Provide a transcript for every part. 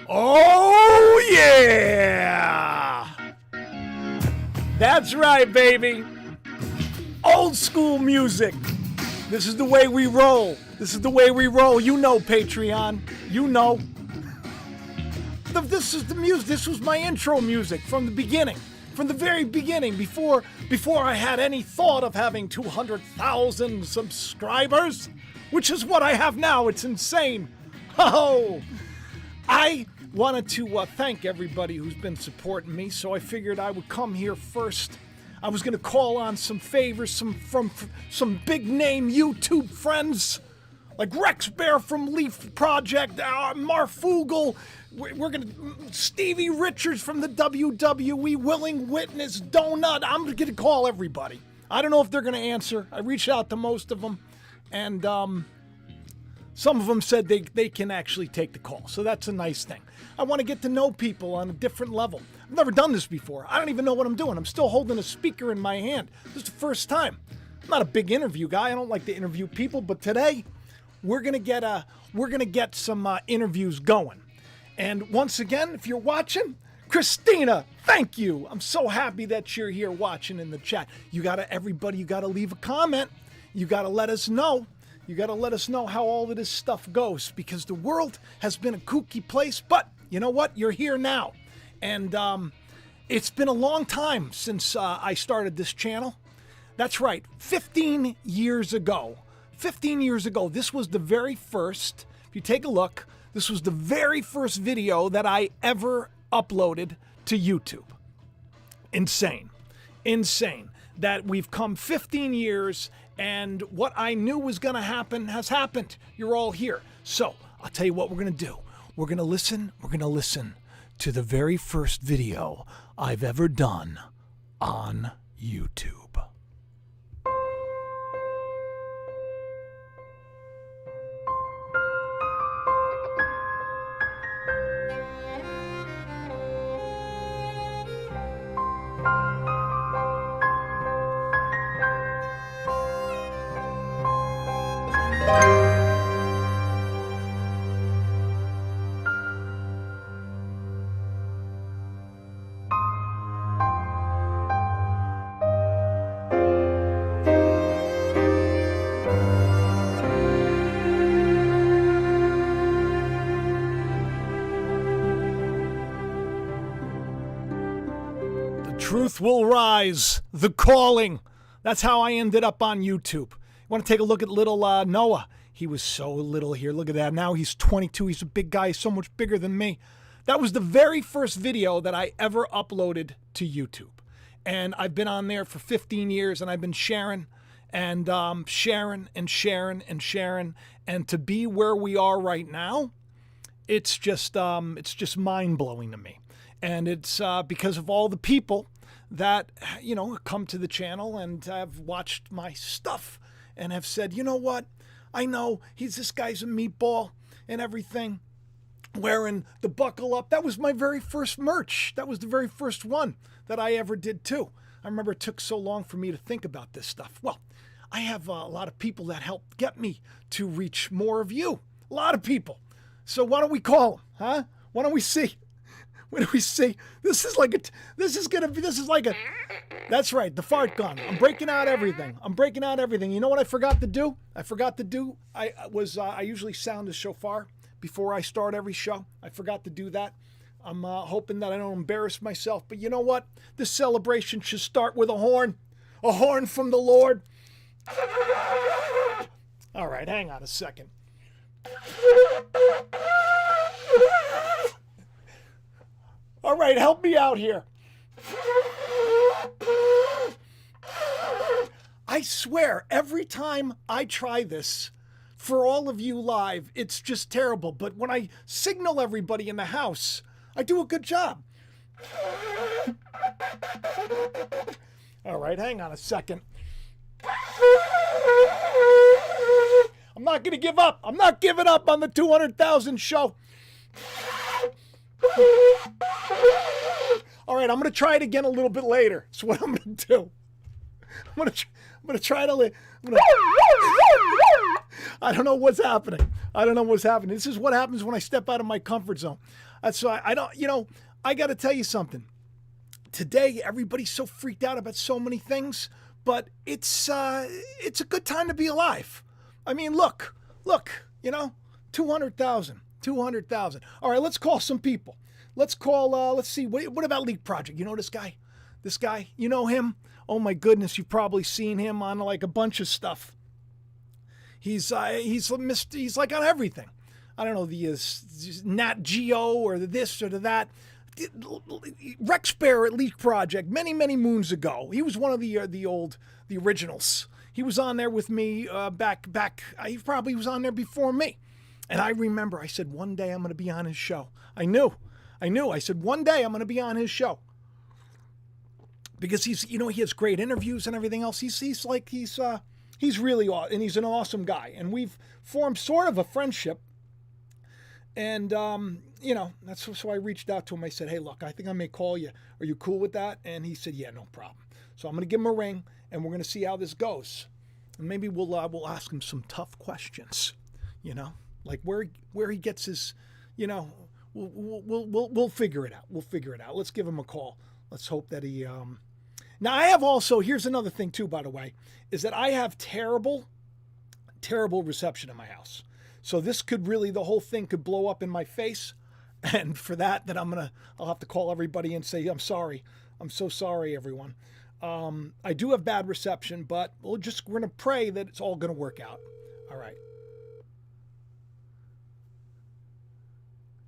Oh, yeah! That's right, baby. Old school music. This is the way we roll. This is the way we roll. You know, Patreon. You know. This is the music. This was my intro music from the beginning. From the very beginning, before I had any thought of having 200,000 subscribers, which is what I have now. It's insane. Oh, I wanted to thank everybody who's been supporting me, so I figured I would come here first. I was going to call on some favors from some big name YouTube friends, like Rex Bear from Leaf Project, Marfoogle. We're going to Stevie Richards from the WWE, Willing Witness, Doenut. I'm going to call everybody. I don't know if they're going to answer. I reached out to most of them, and some of them said they can actually take the call, so that's a nice thing. I want to get to know people on a different level. I've never done this before. I don't even know what I'm doing. I'm still holding a speaker in my hand. This is the first time. I'm not a big interview guy. I don't like to interview people, but today we're gonna get some interviews going. And once again, if you're watching, Christina, thank you. I'm so happy that you're here watching in the chat. You gotta leave a comment. You gotta let us know. You got to let us know how all of this stuff goes, because the world has been a kooky place, but you know what? You're here now. And it's been a long time since I started this channel. That's right, 15 years ago. 15 years ago, this was the very first, if you take a look, this was the very first video that I ever uploaded to YouTube. Insane. Insane that we've come 15 years and what I knew was going to happen has happened. You're all here. So I'll tell you what we're going to do. We're going to listen to the very first video I've ever done on YouTube. Truth will rise. The calling. That's how I ended up on YouTube. You want to take a look at little Noah? He was so little here. Look at that. Now he's 22. He's a big guy. He's so much bigger than me. That was the very first video that I ever uploaded to YouTube. And I've been on there for 15 years, and I've been sharing and sharing and sharing and sharing. And to be where we are right now, it's just mind-blowing to me. And it's because of all the people that, you know, come to the channel and have watched my stuff and have said, you know what? I know this guy's a meatball and everything, wearing the buckle up. That was my very first merch. That was the very first one that I ever did too. I remember it took so long for me to think about this stuff. Well, I have a lot of people that helped get me to reach more of you. A lot of people. So why don't we call them, huh? Why don't we see? What do we see? That's right, the fart gun. I'm breaking out everything. You know what I forgot to do? I usually sound the shofar before I start every show. I forgot to do that. I'm hoping that I don't embarrass myself. But you know what? This celebration should start with a horn. A horn from the Lord. All right, hang on a second. All right, help me out here. I swear, every time I try this for all of you live, it's just terrible. But when I signal everybody in the house, I do a good job. All right, hang on a second. I'm not going to give up. I'm not giving up on the 200,000 show. All right, I'm going to try it again a little bit later. That's what I'm going to do. I'm going to try to... I don't know what's happening. I don't know what's happening. This is what happens when I step out of my comfort zone. So I don't, I got to tell you something. Today, everybody's so freaked out about so many things, but it's a good time to be alive. I mean, look, 200,000. All right, let's call some people. Let's call, let's see, what about Leak Project? You know this guy? This guy, you know him? Oh my goodness, you've probably seen him on like a bunch of stuff. He's like on everything. I don't know, the Nat Geo or the this or the that. Rex Bear at Leak Project many moons ago. He was one of the originals. He was on there with me back. He probably was on there before me. And I remember I said one day I'm going to be on his show. I knew. I said one day I'm going to be on his show. Because he has great interviews and everything else. He's really awesome, and he's an awesome guy. And we've formed sort of a friendship. And that's so I reached out to him. I said, "Hey, look, I think I may call you. Are you cool with that?" And he said, "Yeah, no problem." So I'm going to give him a ring, and we're going to see how this goes. And maybe we'll ask him some tough questions. Like where he gets his, we'll figure it out. We'll figure it out. Let's give him a call. Let's hope that he. Now I have also. Here's another thing too, by the way, is that I have terrible reception in my house. So this could really, the whole thing could blow up in my face. And for that I'll have to call everybody and say, I'm sorry. I'm so sorry, everyone. I do have bad reception, but we're going to pray that it's all going to work out. All right.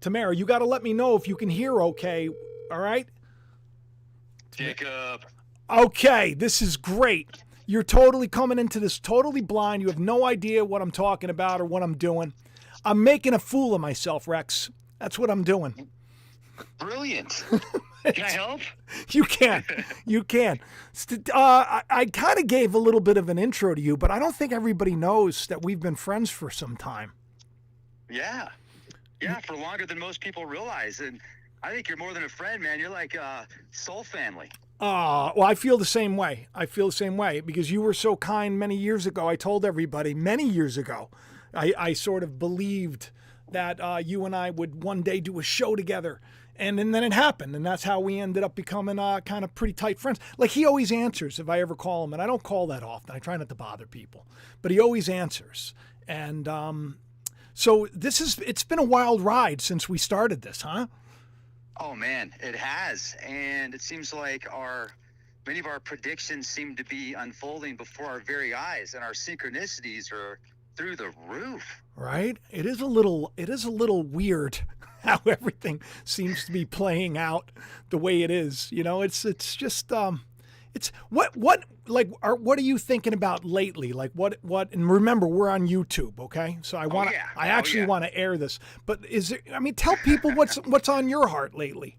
Tamara, you got to let me know if you can hear okay. All right? Jacob. Okay, this is great. You're totally coming into this totally blind. You have no idea what I'm talking about or what I'm doing. I'm making a fool of myself, Rex. That's what I'm doing. Brilliant. Can I help? You can. You can. I kind of gave a little bit of an intro to you, but I don't think everybody knows that we've been friends for some time. Yeah. Yeah, for longer than most people realize. And I think you're more than a friend, man. You're like soul family. Well, I feel the same way. Because you were so kind many years ago. I told everybody many years ago, I sort of believed that you and I would one day do a show together. And then it happened. And that's how we ended up becoming kind of pretty tight friends. Like he always answers if I ever call him. And I don't call that often. I try not to bother people. But he always answers. And so it's been a wild ride since we started this, huh? Oh man, it has, and it seems like many of our predictions seem to be unfolding before our very eyes, and our synchronicities are through the roof. Right? It is a little weird how everything seems to be playing out the way it is. It's just it's what are you thinking about lately? Like what? And remember, we're on YouTube, okay? So I want to air this. But tell people what's on your heart lately.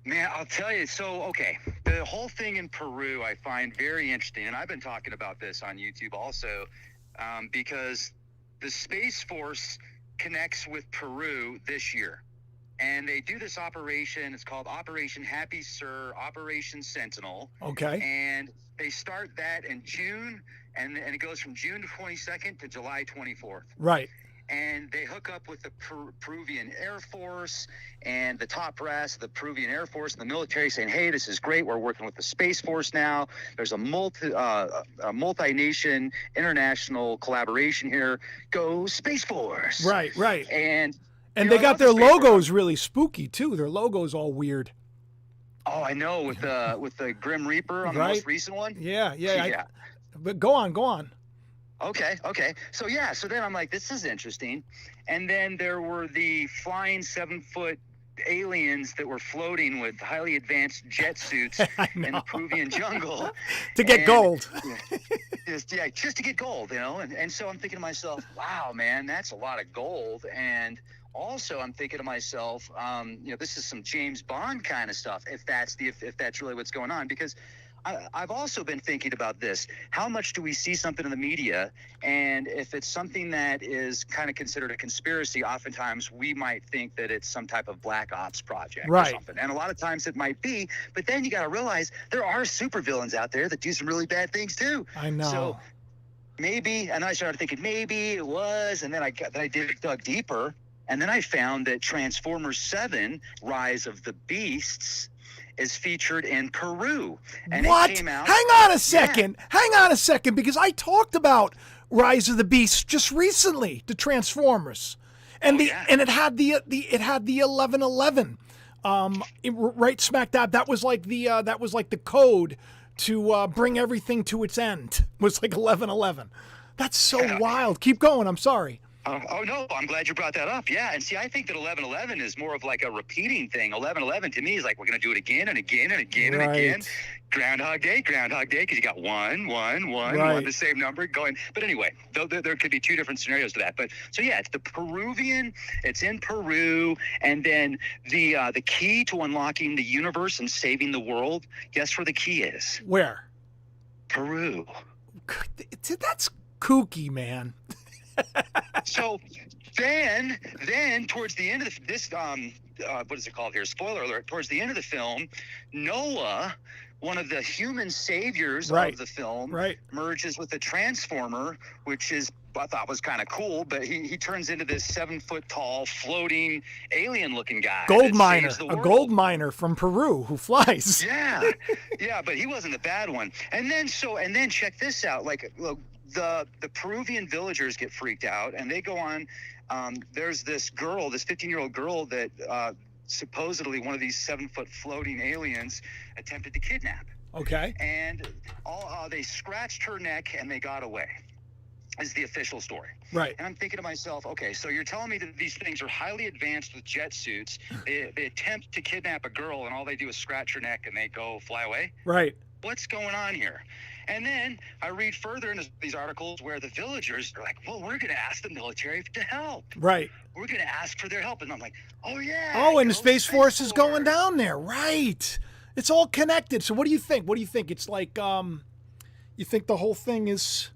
Man, I'll tell you. So, okay, the whole thing in Peru I find very interesting, and I've been talking about this on YouTube also, because the Space Force connects with Peru this year. And they do this operation. It's called Operation Happy Sir, Operation Sentinel. Okay. And they start that in June, and it goes from June 22nd to July 24th. Right. And they hook up with the Peruvian Air Force and the top brass of the Peruvian Air Force and the military, saying, "Hey, this is great. We're working with the Space Force now. There's a multi-nation international collaboration here. Go Space Force!" Right. And they got their logos really spooky too. Their logo's all weird. Oh, I know, with the Grim Reaper on the most recent one. Yeah. But go on. Okay. So then I'm like, this is interesting. And then there were the flying 7-foot aliens that were floating with highly advanced jet suits in the Peruvian jungle to get gold. just to get gold, And so I'm thinking to myself, wow, man, that's a lot of gold. And also, I'm thinking to myself, this is some James Bond kind of stuff, if that's really what's going on. Because I've also been thinking about this. How much do we see something in the media, and if it's something that is kind of considered a conspiracy, oftentimes we might think that it's some type of black ops project or something. And a lot of times it might be, but then you got to realize there are supervillains out there that do some really bad things too. I know. So, maybe, and I started thinking maybe it was, and then I dug deeper, and then I found that Transformers 7: Rise of the Beasts is featured in Peru. And what? It came out. Hang on a second. Yeah. Hang on a second, because I talked about Rise of the Beasts just recently, the Transformers, and and it had the 1111, right smack dab. That was like the code to bring everything to its end. Was like 1111. That's so wild. Keep going. I'm sorry. Oh, no, I'm glad you brought that up. Yeah, and see, I think that 1111 is more of like a repeating thing. 1111 to me is like we're going to do it again and again and again and again. Groundhog Day, because you got one, the same number going. But anyway, there could be two different scenarios to that. But so, yeah, it's the Peruvian, it's in Peru, and then the key to unlocking the universe and saving the world, guess where the key is? Where? Peru. That's kooky, man. So then towards the end of this, what is it called here? Spoiler alert. Towards the end of the film, Noah, one of the human saviors of the film, merges with a transformer, which is, I thought was kind of cool, but he turns into this 7-foot tall floating alien looking guy. A gold miner from Peru who flies. Yeah. Yeah, but he wasn't the bad one. And then check this out. Like, look, the Peruvian villagers get freaked out and they go on. There's this girl, this 15-year-old girl that supposedly one of these 7-foot floating aliens attempted to kidnap. Okay. And they scratched her neck and they got away. Is the official story. Right. And I'm thinking to myself, okay, so you're telling me that these things are highly advanced with jet suits. They attempt to kidnap a girl and all they do is scratch her neck and they go fly away? Right. What's going on here? And then I read further into these articles where the villagers are like, well, we're going to ask the military to help. Right. We're going to ask for their help. And I'm like, oh, yeah. Oh, and the Space Force is going down there. Right. It's all connected. So what do you think? It's like, you think the whole thing is,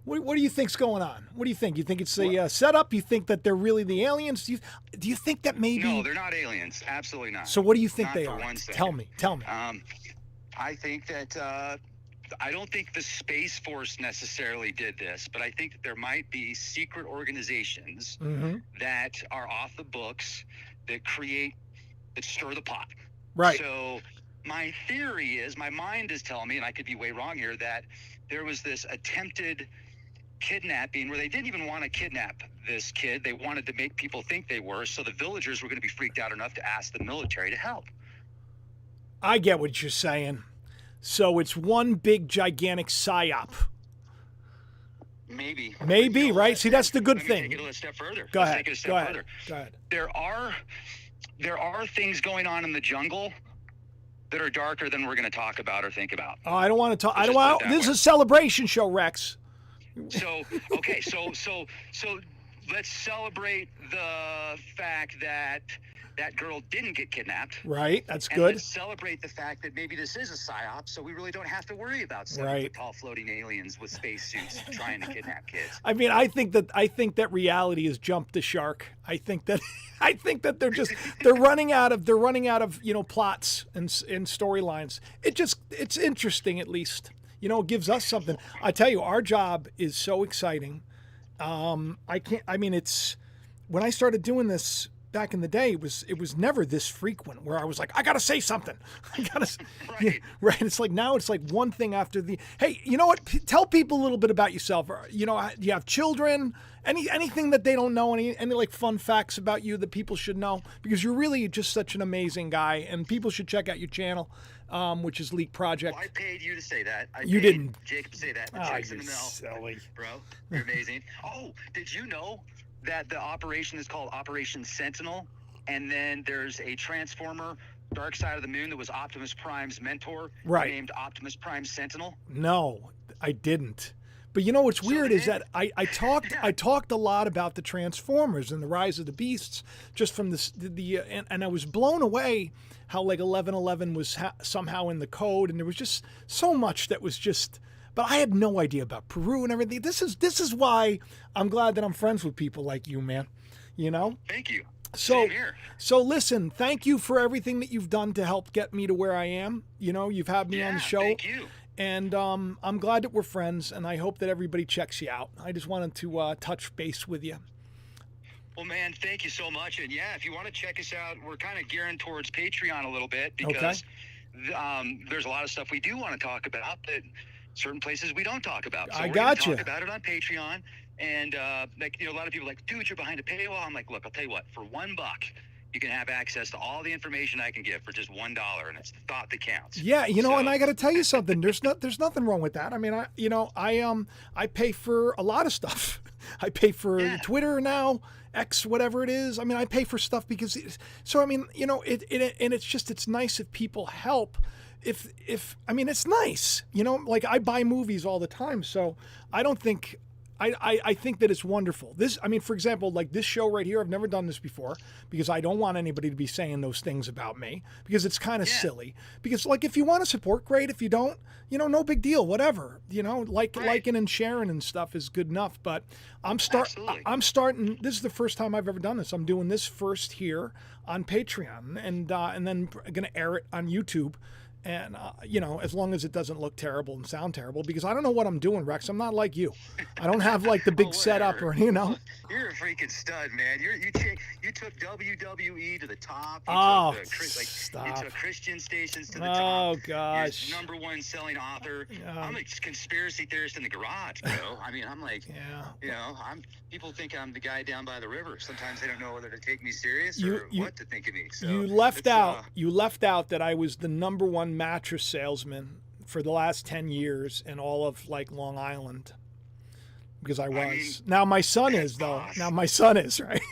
what do you think's going on? What do you think? You think it's a setup? You think that they're really the aliens? Do you think that maybe? No, they're not aliens. Absolutely not. So what do you think not they are? Tell me. I think that I don't think the Space Force necessarily did this, but I think that there might be secret organizations that are off the books that stir the pot. Right. So my theory is, my mind is telling me, and I could be way wrong here, that there was this attempted kidnapping where they didn't even want to kidnap this kid. They wanted to make people think they were, so the villagers were going to be freaked out enough to ask the military to help. I get what you're saying. So it's one big, gigantic psyop. Maybe, right? See, that's the good thing. Take it a step further. Go ahead. Go ahead. There are things going on in the jungle that are darker than we're going to talk about or think about. Oh, I don't want to talk. This is a celebration show, Rex. So, okay, so let's celebrate the fact that that girl didn't get kidnapped. Right, that's and good. Let's celebrate the fact that maybe this is a psyop, so we really don't have to worry about 7-foot tall floating aliens with spacesuits trying to kidnap kids. I mean, I think that reality has jumped the shark. I think that they're running out of plots and storylines. It's interesting, at least. It gives us something. I tell you, our job is so exciting. When I started doing this back in the day, it was never this frequent where I was like, I got to say something. Right. It's like now it's like one thing after the, hey, you know what? Tell people a little bit about yourself. Do you have children? Anything that they don't know, any like fun facts about you that people should know? Because you're really just such an amazing guy, and people should check out your channel, which is Leak Project. Well, I paid you to say that. You didn't. Jacob say that. Jake's in the mill. Silly. Bro, you're amazing. Oh, did you know that the operation is called Operation Sentinel, and then there's a transformer, Dark Side of the Moon, that was Optimus Prime's mentor, named Optimus Prime Sentinel? No, I didn't. But what's weird is that I talked a lot about the Transformers and the Rise of the Beasts just from and I was blown away how like 1111 was somehow in the code, and there was just so much that was just. But I had no idea about Peru and everything. This is why I'm glad that I'm friends with people like you, man. Thank you. So listen, thank you for everything that you've done to help get me to where I am. You've had me on the show. Thank you. And I'm glad that we're friends, and I hope that everybody checks you out. I just wanted to touch base with you. Well, man, thank you so much. And yeah, if you want to check us out, we're kind of gearing towards Patreon a little bit because there's a lot of stuff we do want to talk about that certain places we don't talk about. So I we're got going you. to talk about it on Patreon. And like, you know, a lot of people are like, dude, you're behind a paywall. I'm like, look, I'll tell you what, for $1, you can have access to all the information I can give for just $1, and it's the thought that counts. Yeah, you know, and I got to tell you something. There's nothing wrong with that. I mean, I pay for a lot of stuff. I pay for Twitter now, X, whatever it is. I mean, I pay for stuff because so I mean, you know, it's nice if people help. If I mean, it's nice, you know, like I buy movies all the time, so I don't think. I think that it's wonderful. I mean, for example, like this show right here, I've never done this before because I don't want anybody to be saying those things about me because it's kind of silly. Because like if you want to support, great. If you don't, you know, no big deal, whatever. You know, liking and sharing and stuff is good enough. But I'm starting. This is the first time I've ever done this. I'm doing this first here on Patreon and then I'm gonna air it on YouTube. And, you know, as long as it doesn't look terrible and sound terrible, because I don't know what I'm doing, Rex. I'm not like you. I don't have like the big setup or, you know. You're a freaking stud, man. You took WWE to the top. Stop. You took Christian stations to the top. Oh, gosh. You're #1 selling author. I'm a conspiracy theorist in the garage, bro. I mean, I'm like, you know, people think I'm the guy down by the river. Sometimes they don't know whether to take me serious or what to think of me. So you left out that I was the #1 mattress salesman for the last 10 years in all of like Long Island because I was. Now my son is though. Now my son is, right?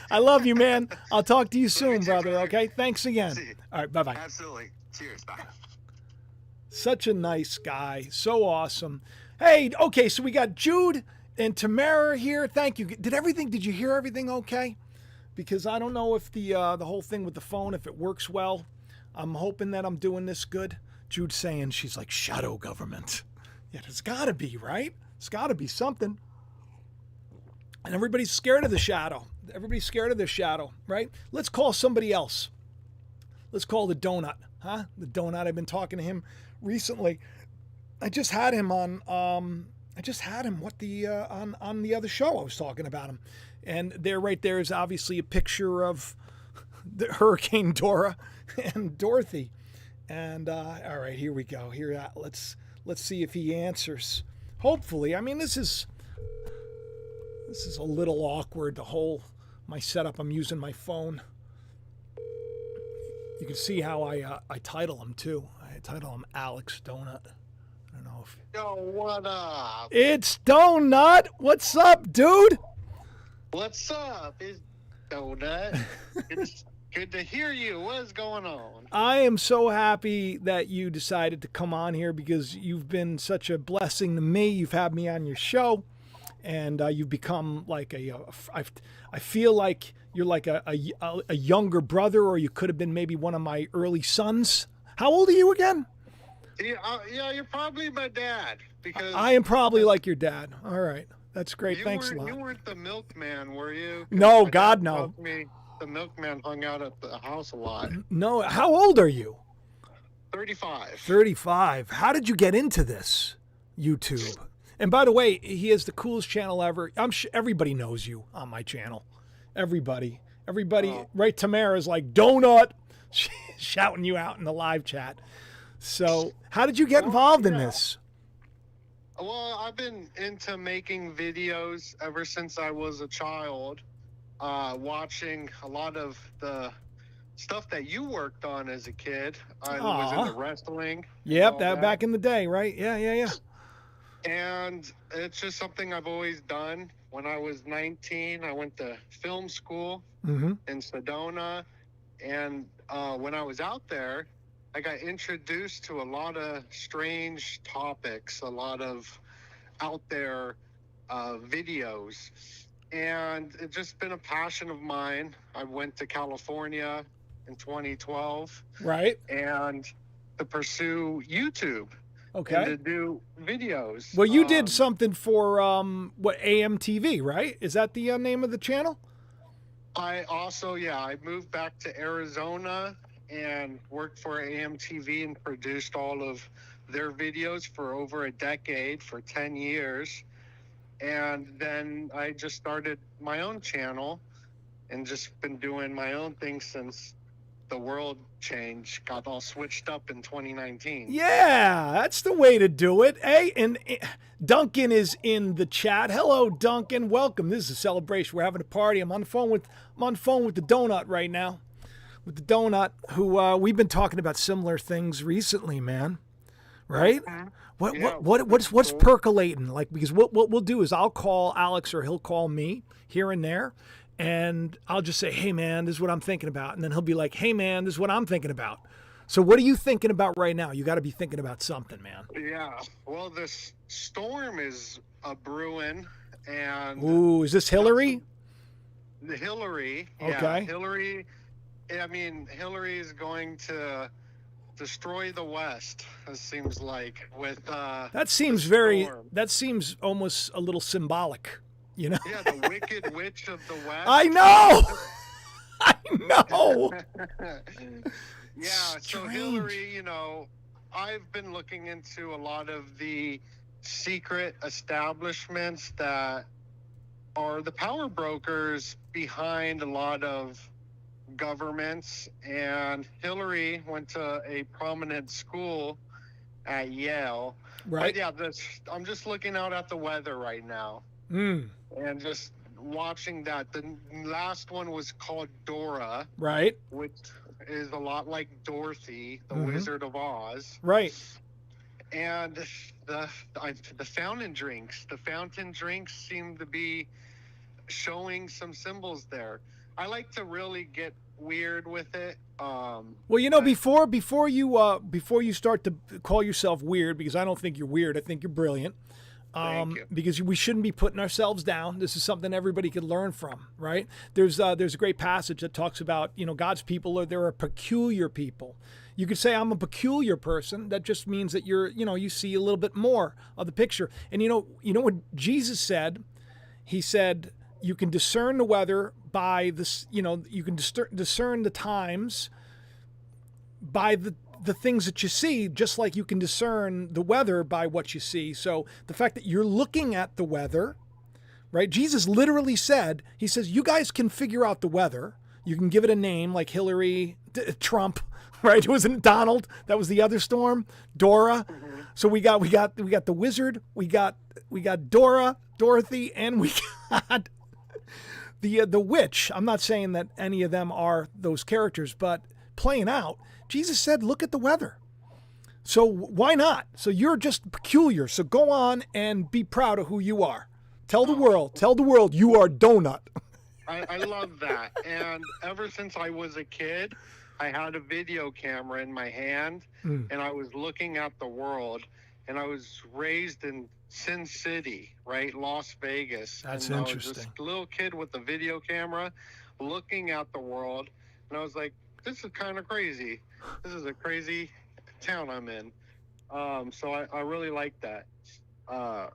I love you, man. I'll talk to you soon, brother. Okay. Thanks again. All right. Bye-bye. Absolutely. Cheers. Bye. Such a nice guy. So awesome. Hey, okay. So we got Jude and Tamara here. Thank you. Did you hear everything okay? Because I don't know if the whole thing with the phone, if it works well. I'm hoping that I'm doing this good. Jude's saying she's like shadow government. Yeah, there's got to be, right? It's got to be something. And everybody's scared of the shadow. Everybody's scared of the shadow, right? Let's call somebody else. Let's call the Doenut, huh? The Doenut. I've been talking to him recently. I just had him on. On the other show. I was talking about him, and there, right there, is obviously a picture of the Hurricane Dora and Dorothy. And all right, here we go. Let's see if he answers. Hopefully. I mean, this is a little awkward, the whole my setup. I'm using my phone. You can see how I title him too. I title him Alex Doenut. I don't know if. Yo, what up? It's Doenut. What's up, dude? What's up? It's Doenut. It's good to hear you. What's going on? I am so happy that you decided to come on here because you've been such a blessing to me. You've had me on your show, and you've become like I feel like you're like a younger brother, or you could have been maybe one of my early sons. How old are you again? Yeah, you're probably my dad. Because I am probably like your dad. All right. That's great. Thanks a lot. You weren't the milkman, were you? No, God, no. The milkman hung out at the house a lot. No. How old are you? 35. 35. How did you get into this YouTube? And by the way, he has the coolest channel ever. I'm sure everybody knows you on my channel. Everybody. Right? Tamara's like, Doenut, shouting you out in the live chat. So how did you get involved in this? Well, I've been into making videos ever since I was a child, watching a lot of the stuff that you worked on as a kid. I was into wrestling. Yep, that back in the day, right? Yeah. And it's just something I've always done. When I was 19, I went to film school in Sedona. And when I was out there, I got introduced to a lot of strange topics, a lot of out there videos. And it's just been a passion of mine. I went to California in 2012. Right. And to pursue YouTube. Okay. And to do videos. Well, you did something for AMTV, right? Is that the name of the channel? I moved back to Arizona and worked for AMTV and produced all of their videos for over a decade, for 10 years. And then I just started my own channel and just been doing my own thing since the world changed, got all switched up in 2019. Yeah, that's the way to do it. Hey, and Duncan is in the chat. Hello, Duncan. Welcome. This is a celebration. We're having a party. I'm on the phone with the Doenut right now. With the Doenut, who we've been talking about similar things recently, man. Right? What's percolating? Like, because what we'll do is I'll call Alex or he'll call me here and there, and I'll just say, hey man, this is what I'm thinking about, and then he'll be like, hey man, this is what I'm thinking about. So what are you thinking about right now? You got to be thinking about something, man. Yeah. Well, this storm is brewing, and ooh, is this Hillary? The Hillary. Okay. Yeah, Hillary. I mean, Hillary is going to destroy the West, it seems like, with that seems almost a little symbolic, you know. Yeah, the Wicked Witch of the West. I know. I know. Yeah, so Hillary, you know, I've been looking into a lot of the secret establishments that are the power brokers behind a lot of governments, and Hillary went to a prominent school at Yale. Right. But yeah, I'm just looking out at the weather right now, and just watching that. The last one was called Dora, right, which is a lot like Dorothy, the Wizard of Oz. Right. And the fountain drinks seem to be showing some symbols there. I like to really get weird with it. Well, you know, before you start to call yourself weird, because I don't think you're weird, I think you're brilliant. Thank you. Because we shouldn't be putting ourselves down. This is something everybody can learn from, right? There's a great passage that talks about, you know, God's people they're a peculiar people. You could say I'm a peculiar person. That just means that you see a little bit more of the picture. And you know what Jesus said? He said, you can discern the weather by this, you can discern the times by the things that you see, just like you can discern the weather by what you see. So the fact that you're looking at the weather, right? Jesus literally said, he says, you guys can figure out the weather. You can give it a name like Hillary, Trump, right? It wasn't Donald. That was the other storm, Dora. Mm-hmm. So we got the wizard. We got Dora, Dorothy, and we got the witch. I'm not saying that any of them are those characters, but playing out, Jesus said, look at the weather. So why not? So you're just peculiar. So go on and be proud of who you are. Tell the world you are Doenut. I love that. And ever since I was a kid, I had a video camera in my hand, and I was looking at the world. And I was raised in Sin City, right? Las Vegas. That's and interesting. I was this little kid with a video camera looking at the world. And I was like, this is kind of crazy. This is a crazy town I'm in. So I really like that. I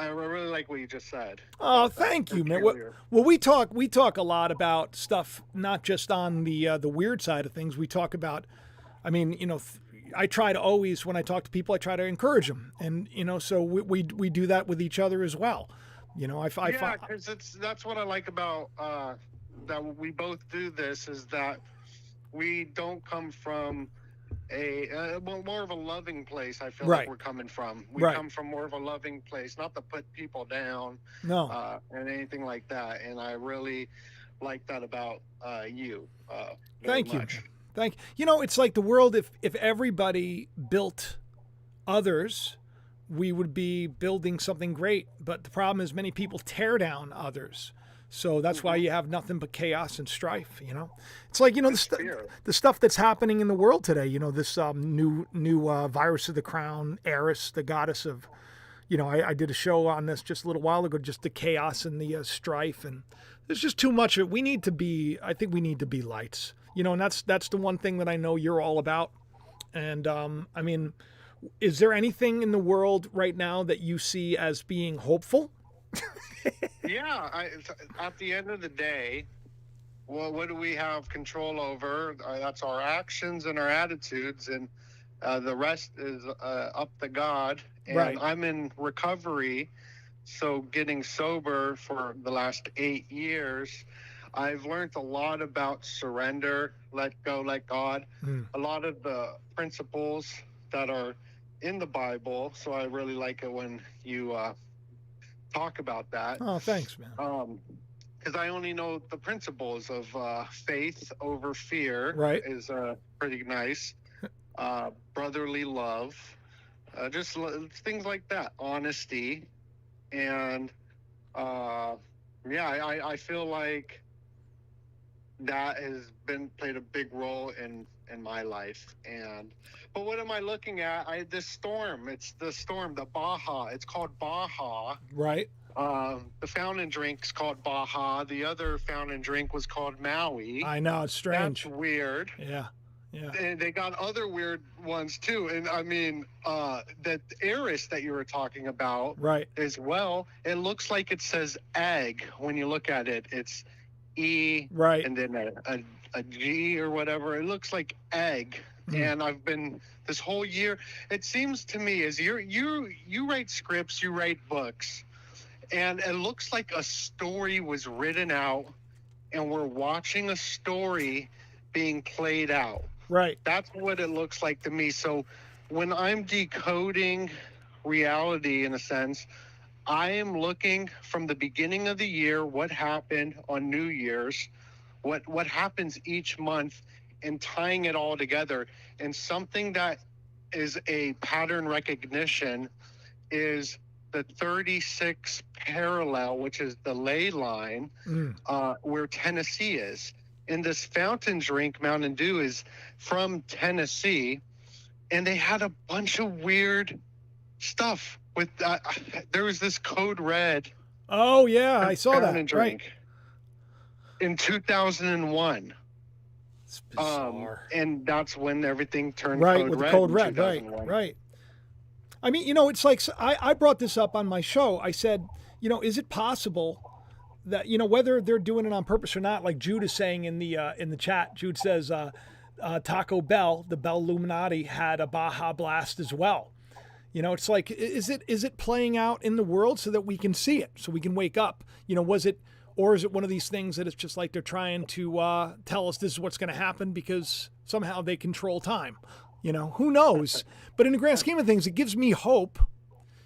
really like what you just said. Oh, thank you, man. Well, we talk a lot about stuff, not just on the weird side of things. We talk about, I try to always, when I talk to people, I try to encourage them, and so we do that with each other as well. Because that's what I like about that we both do this, is that we don't come from more of a loving place. I feel like we're coming from. We come from more of a loving place, not to put people down, and anything like that. And I really like that about you. Thank you. Thank you. It's like the world. If everybody built others, we would be building something great. But the problem is, many people tear down others. So that's why you have nothing but chaos and strife. It's like the stuff that's happening in the world today. This new virus of the crown, Eris, the goddess of. I did a show on this just a little while ago, just the chaos and the strife, and there's just too much of it. I think we need to be lights. And that's the one thing that I know you're all about. And is there anything in the world right now that you see as being hopeful? Yeah, at the end of the day, what do we have control over? That's our actions and our attitudes. And The rest is up to God. And Right. I'm in recovery. So getting sober for the last 8 years, I've learned a lot about surrender, let go, let God, a lot of the principles that are in the Bible. So I really like it when you talk about that. Oh, thanks, man. Because I only know the principles of faith over fear, Right. is pretty nice. Brotherly love, just things like that, honesty. And I feel like that has played a big role in my life. But what am I looking at? This storm. It's the storm, the Baja. It's called Baja. Right. The fountain drink's called Baja. The other fountain drink was called Maui. I know, it's strange. That's weird. Yeah. Yeah. And they got other weird ones too. And I mean, that Eris that you were talking about, Right. as well, it looks like it says egg when you look at it. It's E, Right. and then a G or whatever. It looks like egg. And I've been this whole year. It seems to me as you write scripts, you write books, and it looks like a story was written out, and we're watching a story being played out. Right. That's what it looks like to me. So when I'm decoding reality, in a sense, I am looking from the beginning of the year, what happened on New Year's, what happens each month, and tying it all together. And something that is a pattern recognition is the 36 parallel, which is the ley line, where Tennessee is. And this fountain drink, Mountain Dew, is from Tennessee. And they had a bunch of weird stuff with there was this Code Red. Oh, yeah, I saw that. Drink right. In 2001. It's bizarre. And that's when everything turned right, Code with Red. Code Red, right. I mean, it's like, I brought this up on my show. I said, is it possible that, whether they're doing it on purpose or not, like Jude is saying in the chat, Jude says, Taco Bell, the Bell Illuminati, had a Baja Blast as well. It's like, is it playing out in the world so that we can see it, so we can wake up? Or is it one of these things that it's just like they're trying to tell us this is what's going to happen because somehow they control time? Who knows? But in the grand scheme of things, it gives me hope.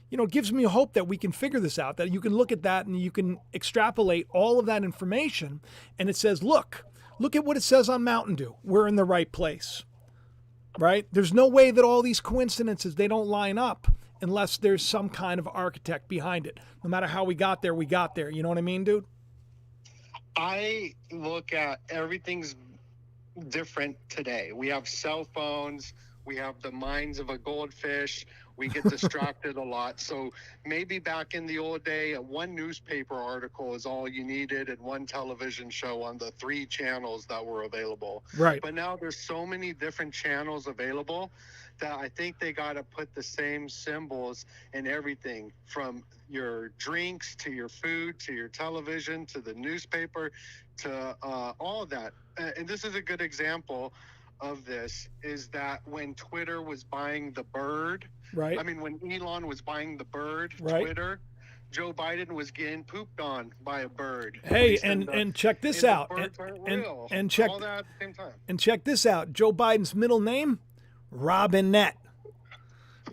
It gives me hope that we can figure this out, that you can look at that and you can extrapolate all of that information. And it says, look at what it says on Mountain Dew. We're in the right place, right? There's no way that all these coincidences, they don't line up unless there's some kind of architect behind it. No matter how we got there, we got there. You know what I mean, dude? I look at everything's different today. We have cell phones. We have the minds of a goldfish. We get distracted a lot. So maybe back in the old day, one newspaper article is all you needed and one television show on the 3 channels that were available. Right. But now there's so many different channels available that I think they got to put the same symbols in everything, from your drinks to your food to your television to the newspaper to all of that. And this is a good example of this, is that when Twitter was buying the bird, right? I mean, when Elon was buying the bird, right. Twitter, Joe Biden was getting pooped on by a bird. Hey, and check this out. And check all that at the same time. And check this out. Joe Biden's middle name, Robinette.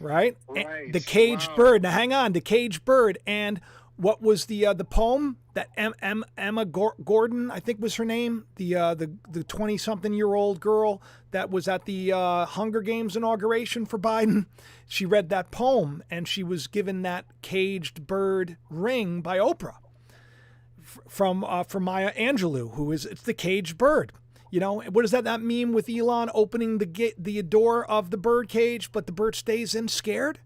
Right? Right. The caged bird. Now hang on, the caged bird. And what was the poem that Emma Gordon, I think was her name, the 20-something-year-old girl that was at the Hunger Games inauguration for Biden? She read that poem and she was given that caged bird ring by Oprah from Maya Angelou, who is, it's the caged bird. What does that meme with Elon opening the door of the bird cage, but the bird stays in scared?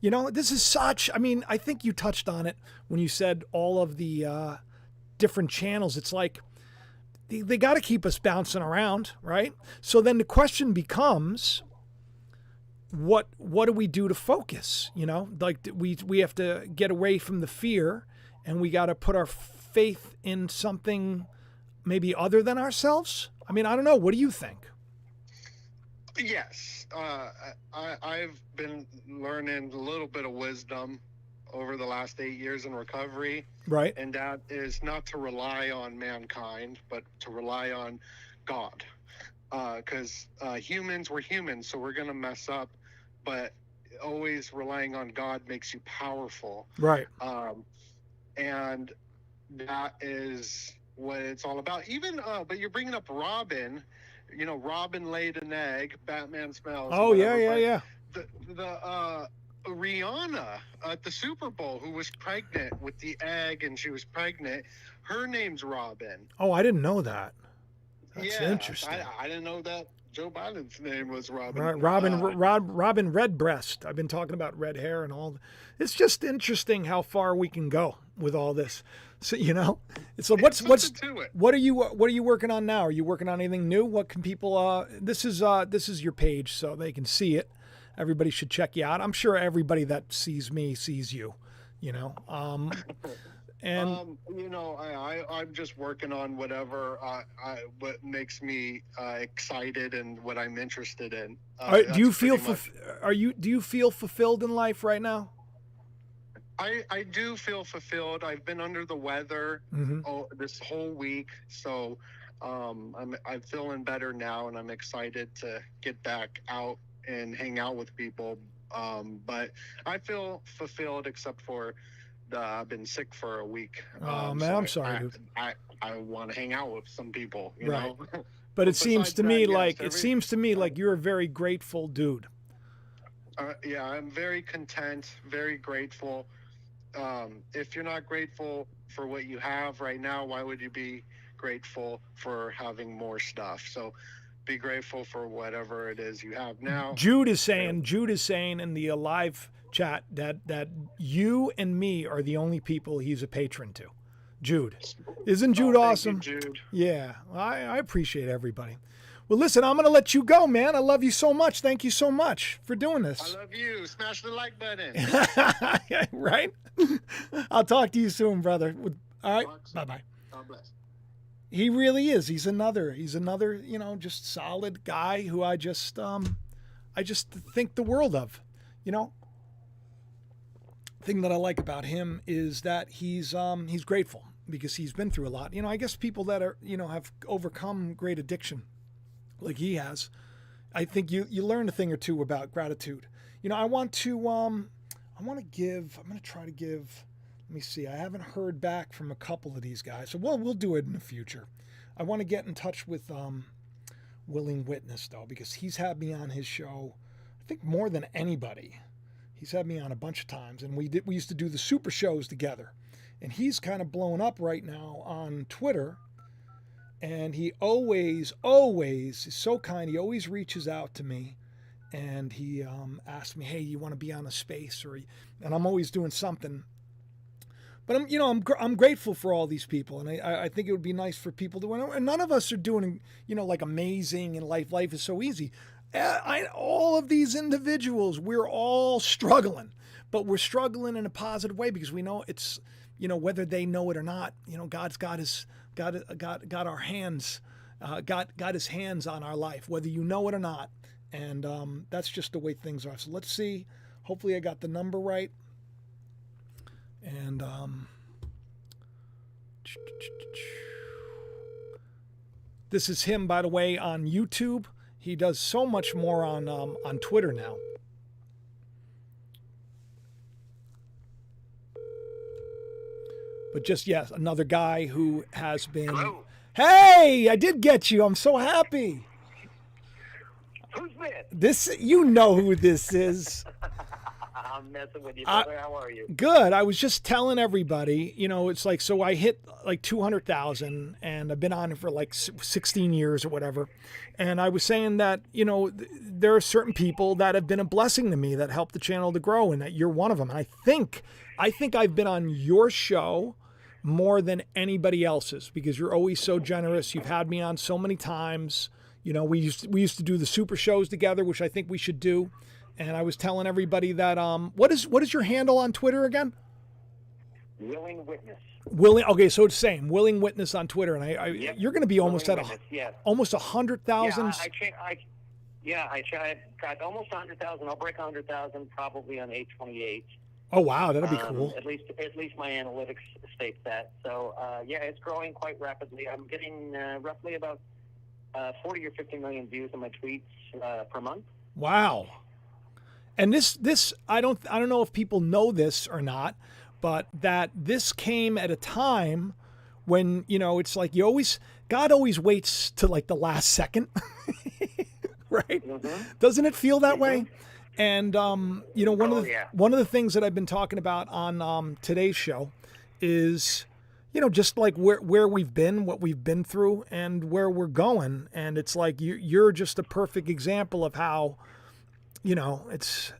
This is such, I think you touched on it when you said all of the different channels. It's like they got to keep us bouncing around, right? So then the question becomes, what do we do to focus? Like we have to get away from the fear, and we got to put our faith in something maybe other than ourselves. I don't know. What do you think? Yes. I've been learning a little bit of wisdom over the last 8 years in recovery. Right. And that is not to rely on mankind, but to rely on God. Because humans, we're humans, so we're going to mess up. But always relying on God makes you powerful. Right. And that is what it's all about. Even, but you're bringing up Robin. You know, Robin laid an egg. Batman smells. Oh, yeah. The Rihanna at the Super Bowl, who was pregnant with the egg, and she was pregnant. Her name's Robin. Oh, I didn't know that. That's interesting. I didn't know that Joe Biden's name was Robin. Right, Robin Redbreast. I've been talking about red hair and all. It's just interesting how far we can go with all this. So so what are you working on now? Are you working on anything new? What can people? This is your page, so they can see it. Everybody should check you out. I'm sure everybody that sees me sees you. And I'm just working on whatever what makes me excited and what I'm interested in. Do you feel fulfilled in life right now? I do feel fulfilled. I've been under the weather this whole week, so I'm feeling better now, and I'm excited to get back out and hang out with people. But I feel fulfilled, except for I've been sick for a week. Oh man, I'm sorry, dude. I want to hang out with some people, you right. know. But it seems to me like you're a very grateful dude. Yeah, I'm very content, very grateful. If you're not grateful for what you have right now, why would you be grateful for having more stuff? So be grateful for whatever it is you have now. Jude is saying in the live chat that you and me are the only people he's a patron to. Jude. Isn't Jude awesome? You, Jude. Yeah, I appreciate everybody. Well, listen, I'm going to let you go, man. I love you so much. Thank you so much for doing this. I love you. Smash the like button. Right? I'll talk to you soon, brother. All right? Bye-bye. God bless. He really is. He's another, just solid guy who I just think the world of, Thing that I like about him is that he's grateful because he's been through a lot. I guess people that are, have overcome great addiction like he has, I think you learn a thing or two about gratitude. I'm going to try to give, let me see. I haven't heard back from a couple of these guys. So we'll do it in the future. I want to get in touch with Willing Witness though, because he's had me on his show, I think more than anybody. He's had me on a bunch of times, and we used to do the super shows together. And he's kind of blown up right now on Twitter. And he always is so kind. He always reaches out to me, and he asks me, "Hey, you want to be on a space?" And I'm always doing something. But I'm grateful for all these people, and I think it would be nice for people to. And none of us are doing like amazing in life. Life is so easy. All of these individuals, we're all struggling, but we're struggling in a positive way because we know it's, whether they know it or not, God's got our hands, got his hands on our life, whether you know it or not. And that's just the way things are. So let's see. Hopefully I got the number right. And this is him, by the way, on YouTube. He does so much more on Twitter now. But just, yes, another guy who has been... Hello? Hey, I did get you. I'm so happy. Who's this? This, you know who this is. I'm messing with you, brother. How are you? Good. I was just telling everybody, it's like, so I hit like 200,000 and I've been on it for like 16 years or whatever. And I was saying that, there are certain people that have been a blessing to me that helped the channel to grow, and that you're one of them. And I think I've been on your show more than anybody else's because you're always so generous. You've had me on so many times. We used to do the super shows together, which I think we should do. And I was telling everybody that what is your handle on Twitter again? Willing Witness. Okay, so it's the same. Willing Witness on Twitter, and Yep. You're going to be almost Willing at Witness, yes. almost 100,000. Yeah, I've got almost 100,000. I'll break 100,000 probably on 8/28. Oh wow, that'd be cool. At least my analytics states that. So yeah, it's growing quite rapidly. I'm getting roughly about 40 or 50 million views on my tweets per month. Wow. And this I don't know if people know this or not, but that this came at a time when, you know, it's like God always waits to like the last second. Right? Mm-hmm. Doesn't it feel that way? And you know, one of the things that I've been talking about on today's show is, you know, just like where we've been, what we've been through, and where we're going. And it's like you're just a perfect example of how, you know, it's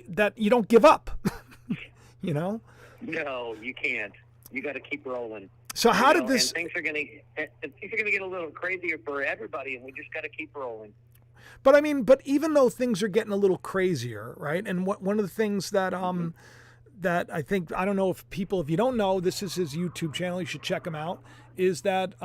that you don't give up. You know? No, you can't. You got to keep rolling. So how did this? And things are going to get a little crazier for everybody, and we just got to keep rolling. But I mean, but even though things are getting a little crazier, right? And one of the things that that I think, I don't know if you don't know, this is his YouTube channel, you should check him out, is that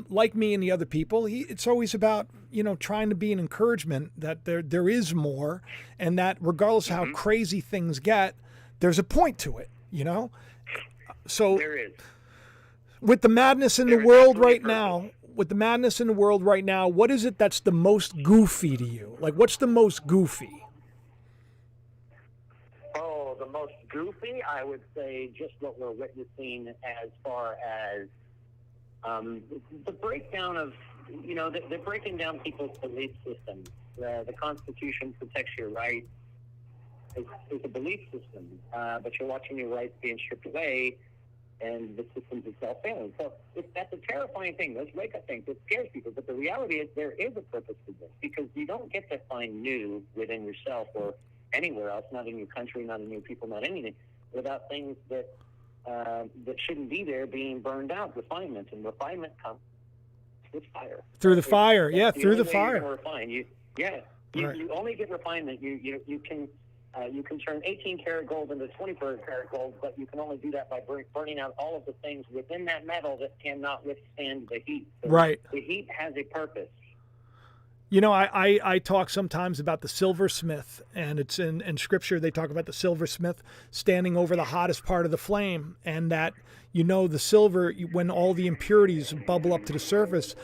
like me and the other people, it's always about, you know, trying to be an encouragement that there is more, and that regardless of how crazy things get, there's a point to it, you know? So there is. With the madness in the world right now, what is it that's the most goofy to you? Like, what's the most goofy? Oh, the most goofy, I would say just what we're witnessing as far as the breakdown of, you know, they're breaking down people's belief systems. The Constitution protects your rights. It's a belief system, but you're watching your rights being stripped away, and the system's itself failing. So that's a terrifying thing. Those wake-up things, it scares people. But the reality is there is a purpose to this, because you don't get to find new within yourself or anywhere else, not in your country, not in your people, not anything, without things that shouldn't be there being burned out. Refinement, and refinement comes with fire. Through the fire, yeah, through the fire. Refine. You only get refinement. You can turn 18-karat gold into 24-karat gold, but you can only do that by burning out all of the things within that metal that cannot withstand the heat. So right. The heat has a purpose. You know, I talk sometimes about the silversmith, and it's in Scripture, they talk about the silversmith standing over the hottest part of the flame, and that, you know, the silver, when all the impurities bubble up to the surface,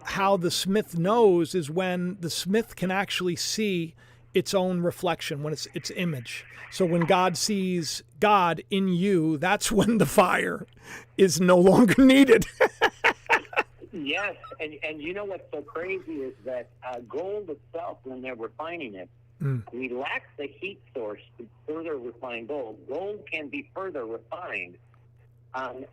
how the smith knows is when the smith can actually see its own reflection, when it's image. So when God sees God in you, that's when the fire is no longer needed. Yes, and you know what's so crazy is that gold itself, when they're refining it, we lack the heat source to further refine gold. Gold can be further refined,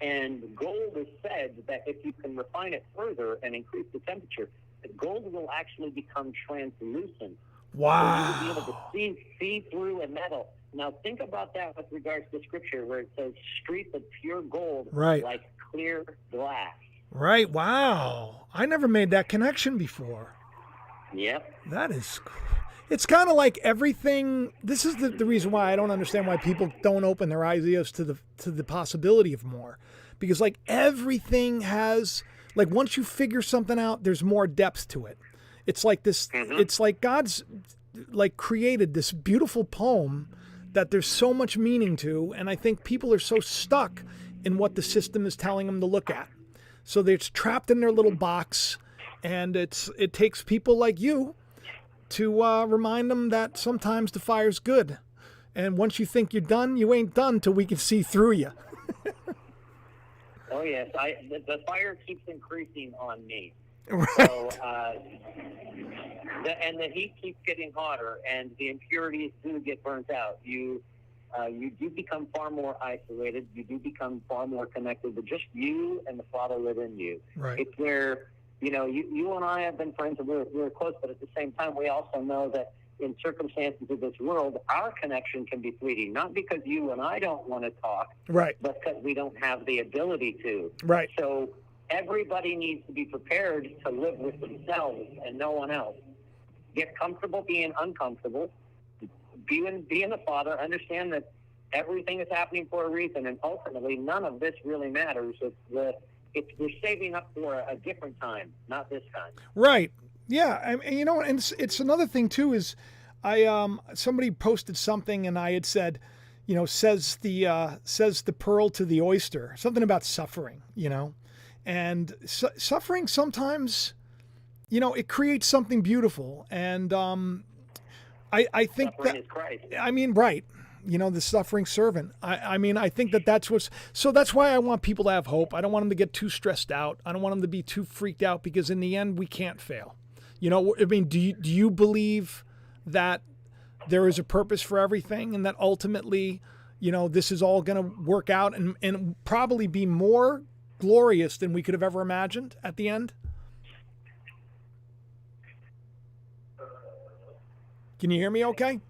and gold is said that if you can refine it further and increase the temperature, the gold will actually become translucent. Wow. So you will be able to see through a metal. Now think about that with regards to Scripture, where it says streets of pure gold, right, like clear glass. Right. Wow. I never made that connection before. Yep. That is, it's kind of like everything. This is the reason why I don't understand why people don't open their eyes to the possibility of more, because like everything has, like once you figure something out, there's more depth to it. It's like this, it's like God's like created this beautiful poem that there's so much meaning to. And I think people are so stuck in what the system is telling them to look at. So they're trapped in their little box, and it takes people like you to remind them that sometimes the fire's good. And once you think you're done, you ain't done till we can see through you. Oh, yes. The fire keeps increasing on me. Right. So, and the heat keeps getting hotter, and the impurities do get burnt out. You do become far more isolated. You do become far more connected to just you and the Father within you. Right. It's where, you know, you and I have been friends, and we're close, but at the same time, we also know that in circumstances of this world, our connection can be fleeting, not because you and I don't want to talk, right, but because we don't have the ability to. Right. So everybody needs to be prepared to live with themselves and no one else. Get comfortable being uncomfortable. Be in the Father. Understand that everything is happening for a reason, and ultimately, none of this really matters. We're saving up for a different time, not this time. Right. Yeah, and you know, and it's another thing too is, somebody posted something and I had said, you know, says the pearl to the oyster, something about suffering, you know, and suffering sometimes, you know, it creates something beautiful, and I think Suffering that is Christ. I mean, right. You know, the suffering servant. I mean, I think that's so that's why I want people to have hope. I don't want them to get too stressed out. I don't want them to be too freaked out, because in the end, we can't fail. You know, I mean, do you believe that there is a purpose for everything, and that ultimately, you know, this is all going to work out and probably be more glorious than we could have ever imagined at the end? Can you hear me okay?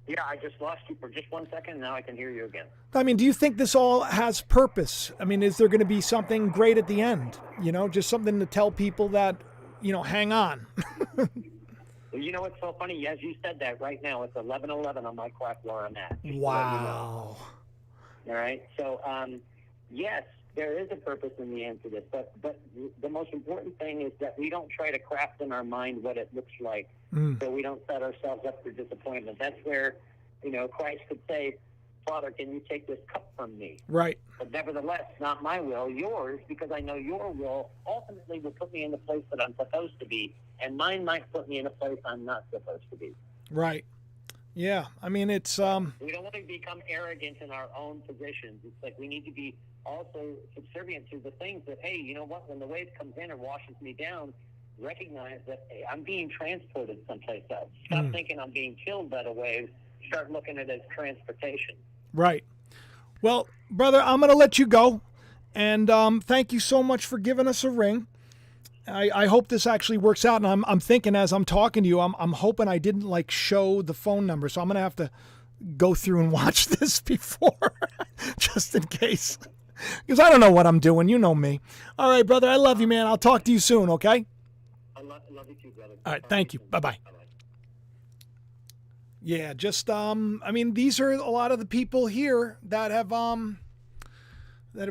Yeah, I just lost you for just 1 second. Now I can hear you again. I mean, do you think this all has purpose? I mean, is there going to be something great at the end? You know, just something to tell people that, you know, hang on. Well, you know what's so funny? As you said that right now, it's 11:11 on my clock where I'm at. Wow. All right. So, yes, there is a purpose in the end to this, but the most important thing is that we don't try to craft in our mind what it looks like, so we don't set ourselves up for disappointment. That's where, you know, Christ could say, Father, can you take this cup from me? Right. But nevertheless, not my will, yours, because I know your will ultimately will put me in the place that I'm supposed to be, and mine might put me in a place I'm not supposed to be. Right. Yeah. I mean, it's We don't want to become arrogant in our own positions. It's like we need to be also subservient to the things that, hey, you know what, when the wave comes in and washes me down, recognize that, hey, I'm being transported someplace else. Stop thinking I'm being killed by the wave. Start looking at it as transportation. right. Well, brother, I'm going to let you go. And thank you so much for giving us a ring. I hope this actually works out. And I'm thinking as I'm talking to you, I'm hoping I didn't like show the phone number. So I'm going to have to go through and watch this before, just in case. Because I don't know what I'm doing. You know me. All right, brother. I love you, man. I'll talk to you soon, okay? I love you too, brother. All right. Thank you. Bye-bye. Yeah, just I mean, these are a lot of the people here that have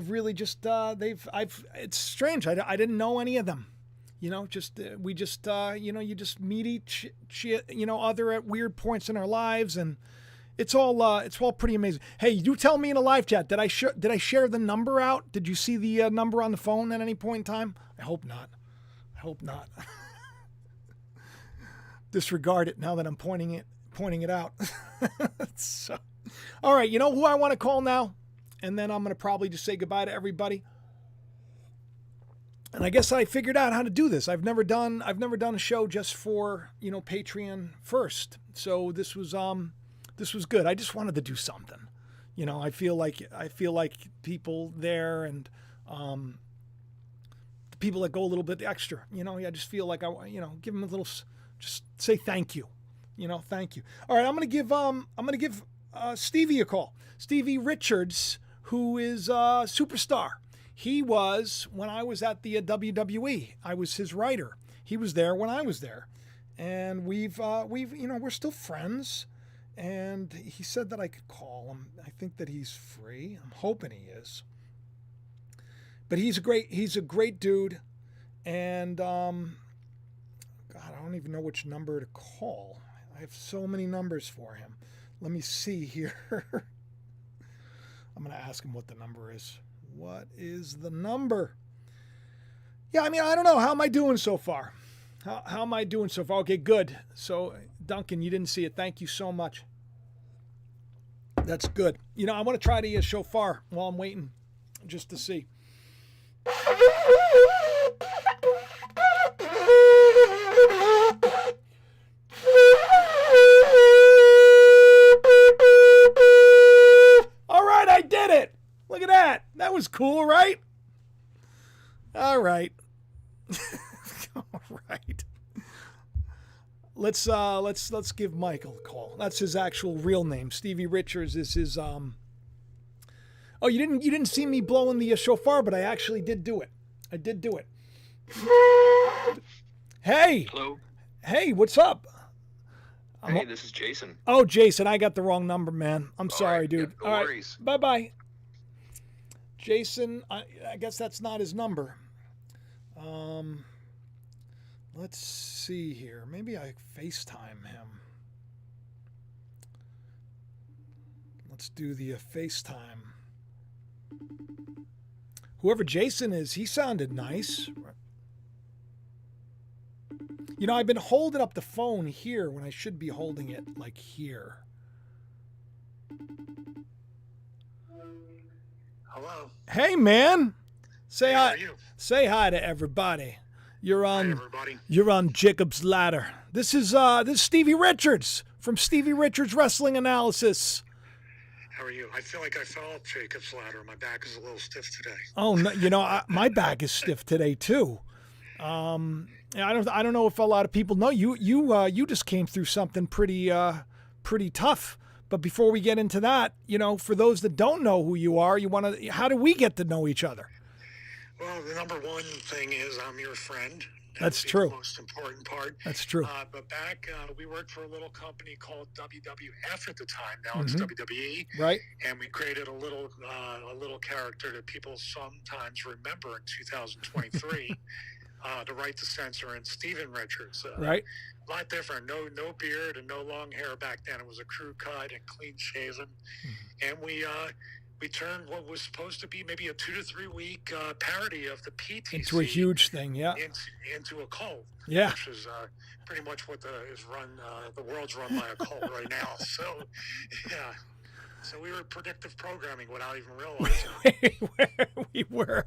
really just it's strange. I didn't know any of them. You know, just we just you know, you just meet each you know, other at weird points in our lives, and it's all pretty amazing. Hey, you tell me in a live chat, did I share the number out? Did you see the number on the phone at any point in time? I hope not. I hope not. Disregard it now that I'm pointing it out. So, all right, you know who I want to call now? And then I'm going to probably just say goodbye to everybody. And I guess I figured out how to do this. I've never done a show just for, you know, Patreon first. So this was good. I just wanted to do something. You know, I feel like people there, and the people that go a little bit extra, you know, I just feel like give them a little, just say thank you. You know, thank you. All right, I'm gonna give Stevie a call. Stevie Richards, who is a superstar. He was, when I was at the WWE, I was his writer. He was there when I was there, and we've you know, we're still friends. And he said that I could call him. I think that he's free. I'm hoping he is. But he's a great dude, and God, I don't even know which number to call. I have so many numbers for him. Let me see here. I'm going to ask him what the number is. What is the number? Yeah, I mean, I don't know. How am I doing so far? How am I doing so far? Okay, good. So, Duncan, you didn't see it. Thank you so much. That's good. You know, I want to try to shofar while I'm waiting, just to see. All right, I did it. Look at that. That was cool, right? All right. All right. Let's give Michael a call. That's his actual real name. Stevie Richards is his Oh, you didn't see me blowing the shofar, but I actually did do it. I did do it. Hey. Hello. Hey, what's up? Hey, this is Jason. Oh, Jason, I got the wrong number, man. I'm sorry, right, dude. no worries. Right. Bye-bye. Jason, I guess that's not his number. Let's see here. Maybe I FaceTime him. Let's do the FaceTime. Whoever Jason is, he sounded nice. You know, I've been holding up the phone here when I should be holding it like here. Hello. Hey, man. Say How hi. are you? Say hi to everybody. You're on. Hi, everybody. You're on Jacob's Ladder. This is Stevie Richards from Stevie Richards Wrestling Analysis. How are you? I feel like I fell off Jacob's Ladder. My back is a little stiff today. Oh, no, you know, my back is stiff today too. I don't know if a lot of people know you just came through something pretty tough. But before we get into that, you know, for those that don't know who you are, how do we get to know each other? Well, the number one thing is I'm your friend. That's would be true. The most important part. That's true. But back, we worked for a little company called WWF at the time. Now it's WWE. Right. And we created a little character that people sometimes remember in 2023. The Right to Censor and Steven Richards. Right. A lot different. No beard and no long hair back then. It was a crew cut and clean shaven. And we turned what was supposed to be maybe a 2 to 3 week parody of the PTC into a huge thing, yeah. Into a cult. Yeah. Which is pretty much what the world's run by a cult right now. So, yeah. So we were predictive programming without even realizing. We were.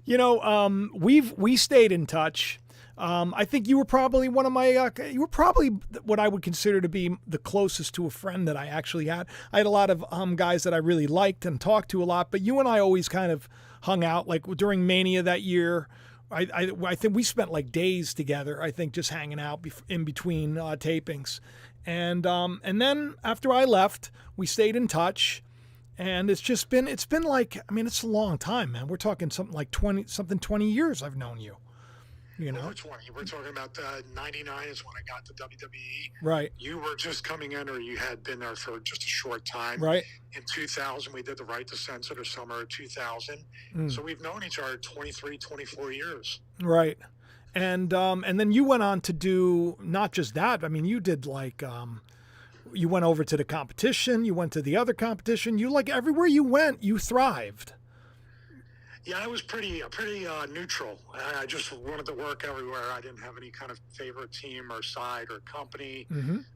You know, we stayed in touch. I think you were probably one of my, you were probably what I would consider to be the closest to a friend that I actually had. I had a lot of guys that I really liked and talked to a lot, but you and I always kind of hung out. Like during Mania that year, I think we spent like days together, I think, just hanging out in between tapings. And then after I left, we stayed in touch. And it's been like, I mean, it's a long time, man. We're talking something like 20 years I've known you. You know, over 20. We're talking about 99 is when I got to WWE. Right. You were just coming in, or you had been there for just a short time. Right. In 2000, we did the Right to Censor the summer of 2000. So we've known each other 23, 24 years. Right. And then you went on to do not just that. I mean, you did like, you went over to the competition. You went to the other competition. You like everywhere you went, you thrived. Yeah, I was pretty neutral. I just wanted to work everywhere. I didn't have any kind of favorite team or side or company.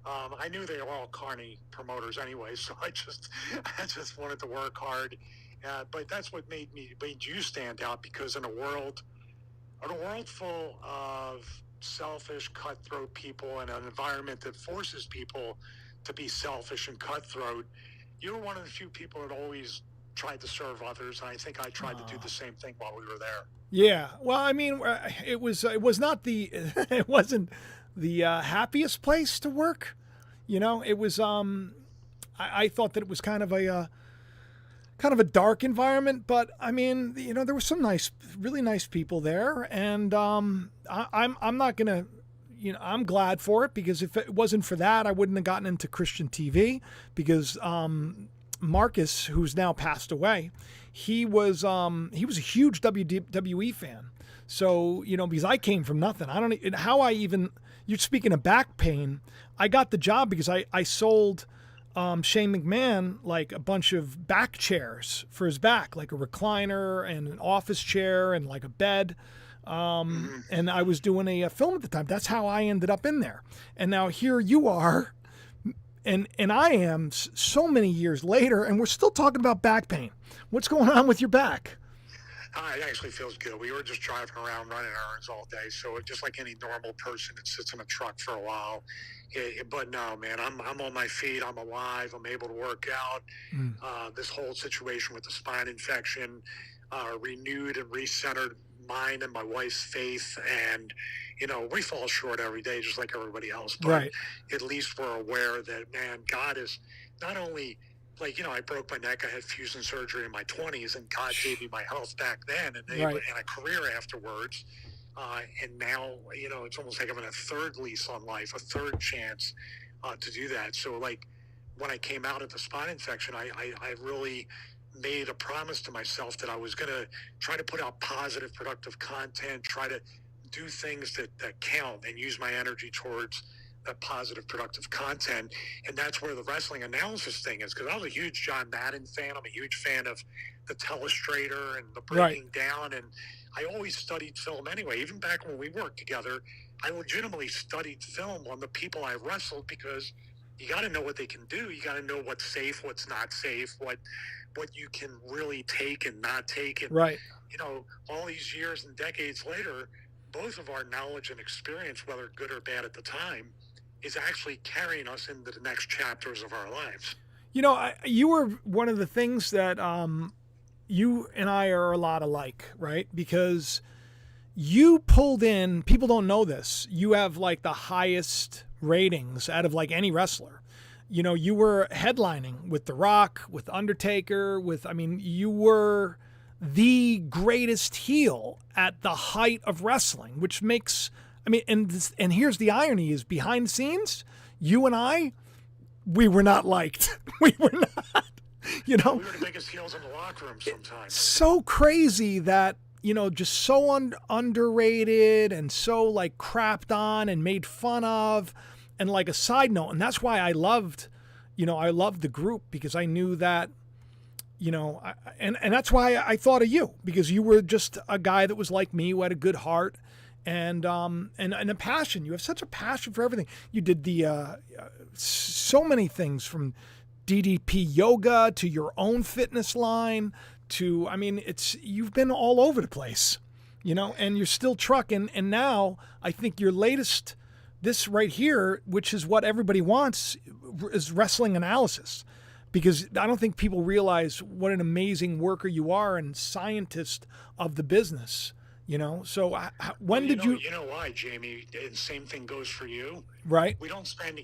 I knew they were all carny promoters anyway, so I just wanted to work hard. But that's what made you stand out, because in a world full of selfish, cutthroat people, and an environment that forces people to be selfish and cutthroat, you were one of the few people that always tried to serve others. And I think I tried to do the same thing while we were there. Yeah. Well, I mean, it wasn't the happiest place to work. You know, it was, I thought that it was kind of a dark environment, but I mean, you know, there were some really nice people there. And, I'm not going to, you know, I'm glad for it, because if it wasn't for that, I wouldn't have gotten into Christian TV, because, Marcus, who's now passed away, he was a huge WWE fan. So, you know, because I came from nothing. I don't know how you're speaking of back pain. I got the job because I sold Shane McMahon like a bunch of back chairs for his back, like a recliner and an office chair and like a bed. And I was doing a film at the time. That's how I ended up in there. And now here you are. And I am so many years later, and we're still talking about back pain. What's going on with your back? It actually feels good. We were just driving around running errands all day, so just like any normal person that sits in a truck for a while. But no, man, I'm on my feet. I'm alive. I'm able to work out. This whole situation with the spine infection renewed and recentered mine and my wife's faith, and you know, we fall short every day just like everybody else, but right. At least we're aware that, man, God is not only, like, you know, I broke my neck, I had fusion surgery in my 20s, and God gave me my health back then, and a career afterwards, and now, you know, it's almost like having a third lease on life, a third chance to do that. So like when I came out of the spine infection, I really made a promise to myself that I was going to try to put out positive, productive content, try to do things that count and use my energy towards that positive, productive content. And that's where the wrestling analysis thing is, because I was a huge John Madden fan. I'm a huge fan of the telestrator and the breaking down. And I always studied film anyway. Even back when we worked together, I legitimately studied film on the people I wrestled, because you got to know what they can do. You got to know what's safe, what's not safe, what you can really take and not take. And, you know, all these years and decades later, both of our knowledge and experience, whether good or bad at the time, is actually carrying us into the next chapters of our lives. You know, you were one of the things that you and I are a lot alike, right? Because you pulled in, people don't know this, you have like the highest ratings out of like any wrestler. You know, you were headlining with The Rock, with Undertaker, you were the greatest heel at the height of wrestling, which makes, and here's the irony is, behind the scenes, you and I, we were not liked. We were not, you know. We were the biggest heels in the locker room sometimes. So crazy that, you know, just so underrated and so like crapped on and made fun of. And like a side note, and that's why I loved the group, because I knew that, you know, and that's why I thought of you, because you were just a guy that was like me, who had a good heart and a passion. You have such a passion for everything. You did the so many things, from DDP yoga to your own fitness line to, you've been all over the place, you know, and you're still trucking. And now I think your latest, this right here, which is what everybody wants, is wrestling analysis. Because I don't think people realize what an amazing worker you are and scientist of the business, you know? So when did you... You know why, Jamie? And same thing goes for you. Right. We don't spend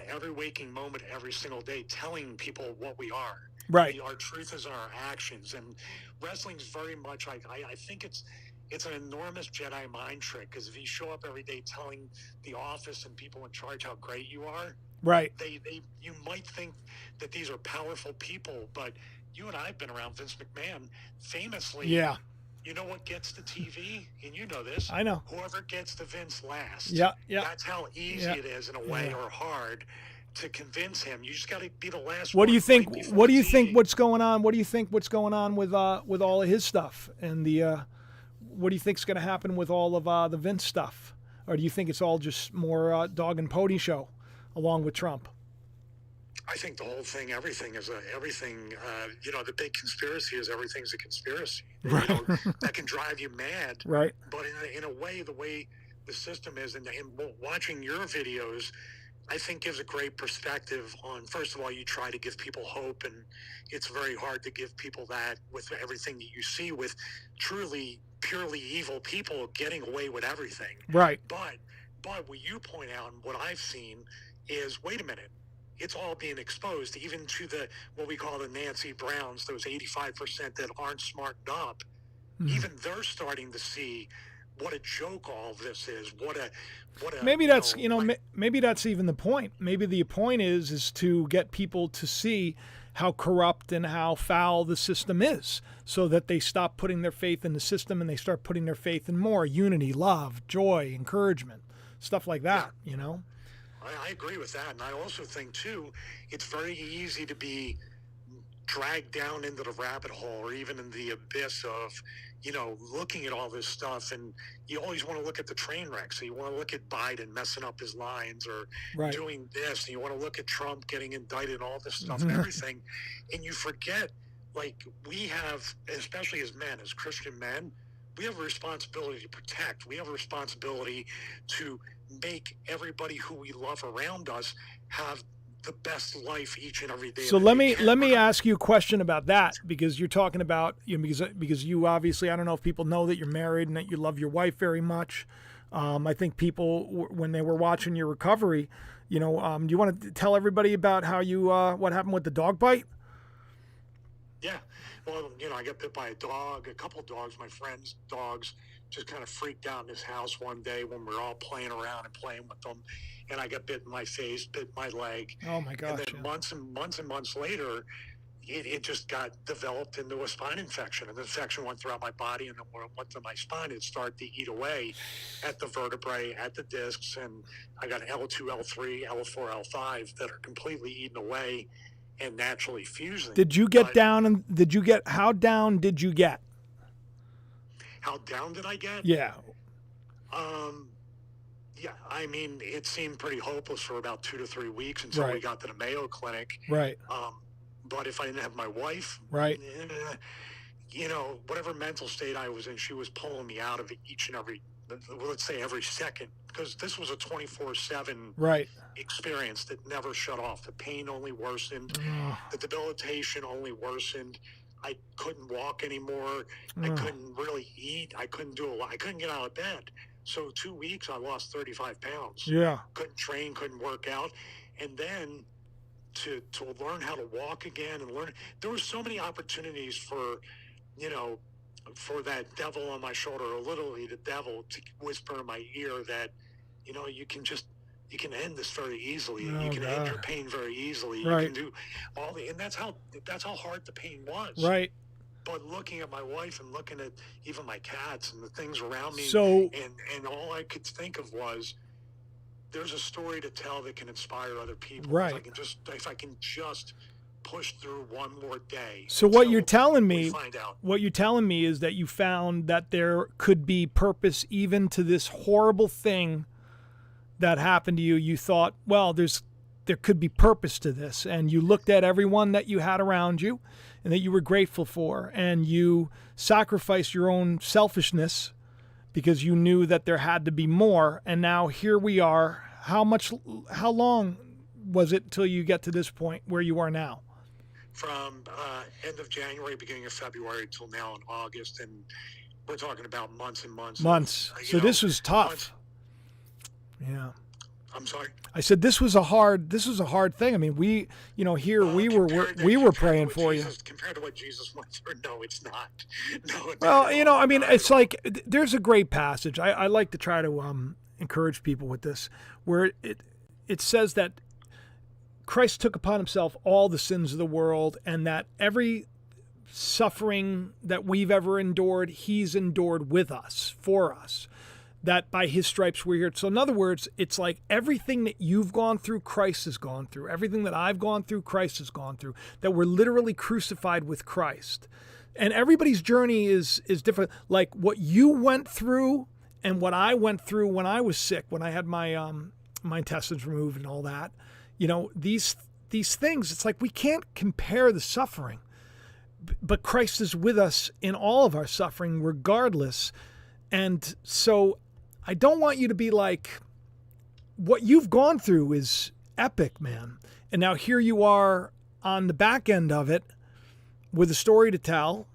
every waking moment, every single day telling people what we are. Right. Our truth is in our actions. And wrestling's very much like, I think it's an enormous Jedi mind trick, because if you show up every day telling the office and people in charge how great you are, right, you might think that these are powerful people, but you and I have been around Vince McMahon famously. Yeah. You know what gets the TV? And you know this. I know. Whoever gets the Vince last. Yeah, yeah. That's how easy it is in a way, or hard, to convince him. You just got to be the last. What do you think? What do you think? What's going on? What do you think? What's going on with all of his stuff and the? What do you think's going to happen with all of the Vince stuff, or do you think it's all just more dog and pony show, along with Trump? I think the whole thing, everything is everything. You know, the big conspiracy is everything's a conspiracy. Right. You know, that can drive you mad. Right. But in a way, the way the system is, and watching your videos, I think gives a great perspective on, first of all, you try to give people hope, and it's very hard to give people that with everything that you see with truly, purely evil people getting away with everything. Right. But what you point out and what I've seen is, wait a minute, it's all being exposed, even to what we call the Nancy Browns, those 85% that aren't smartened up. Mm-hmm. Even they're starting to see what a joke all of this is. Maybe that's maybe that's even the point. Maybe the point is to get people to see how corrupt and how foul the system is, so that they stop putting their faith in the system and they start putting their faith in more unity, love, joy, encouragement, stuff like that. Yeah. You know. I agree with that, and I also think too, it's very easy to be dragged down into the rabbit hole, or even in the abyss of, you know, looking at all this stuff, and you always want to look at the train wreck. So you want to look at Biden messing up his lines, or doing this, and you want to look at Trump getting indicted, and all this stuff and everything, and you forget, like, we have, especially as men, as Christian men, we have a responsibility to protect. We have a responsibility to make everybody who we love around us have the best life each and every day. So let me ask you a question about that, because you're talking about, you know, because you obviously, I don't know if people know that you're married and that you love your wife very much. I think people, when they were watching your recovery, you know, do you want to tell everybody about how you what happened with the dog bite? Yeah. Well, you know, I got bit by a dog, a couple dogs, my friends' dogs, just kind of freaked out in this house one day when we were all playing around and playing with them. And I got bit in my face, bit my leg. Oh my gosh. And then months and months later, it just got developed into a spine infection, and the infection went throughout my body, and then when it went to my spine, it started to eat away at the vertebrae, at the discs, and I got L2, L3, L4, L5 that are completely eaten away and naturally fusing. Did you get down, and how down did you get? How down did I get? Yeah. Yeah, I mean, it seemed pretty hopeless for about 2 to 3 weeks until we got to the Mayo Clinic. Right. But if I didn't have my wife, right, whatever mental state I was in, she was pulling me out of it each and every, let's say every second, because this was a 24/7 experience that never shut off. The pain only worsened. The debilitation only worsened. I couldn't walk anymore. I couldn't really eat. I couldn't do a lot. I couldn't get out of bed. So 2 weeks, I lost 35 pounds. Yeah. Couldn't train, couldn't work out. And then to learn how to walk again and learn, there were so many opportunities for for that devil on my shoulder, or literally the devil, to whisper in my ear that, you can end this very easily. You can end your pain very easily. Right. You can do all and that's how hard the pain was. Right. But looking at my wife and looking at even my cats and the things around me, and all I could think of was, there's a story to tell that can inspire other people. Right. If I can just push through one more day. So what you're telling me is that you found that there could be purpose even to this horrible thing that happened to you. You thought, well, there could be purpose to this, and you looked at everyone that you had around you and that you were grateful for, and you sacrificed your own selfishness because you knew that there had to be more. And now here we are. How long was it till you get to this point where you are now? From end of January, beginning of February till now in August, and we're talking about months and months. So this was tough. Yeah. I'm sorry. I said this was a hard thing. I mean, we were praying for you. Compared to what Jesus went through, no, it's not. No. Well, I mean, it's like there's a great passage. I like to try to encourage people with this, where it says that Christ took upon himself all the sins of the world, and that every suffering that we've ever endured, he's endured with us, for us. That by his stripes we're here. So in other words, it's like everything that you've gone through, Christ has gone through. Everything that I've gone through, Christ has gone through. That we're literally crucified with Christ. And everybody's journey is different. Like what you went through and what I went through when I was sick, when I had my my intestines removed and all that. These things, it's like we can't compare the suffering. But Christ is with us in all of our suffering regardless. And so I don't want you to be like, what you've gone through is epic, man. And now here you are on the back end of it with a story to tell,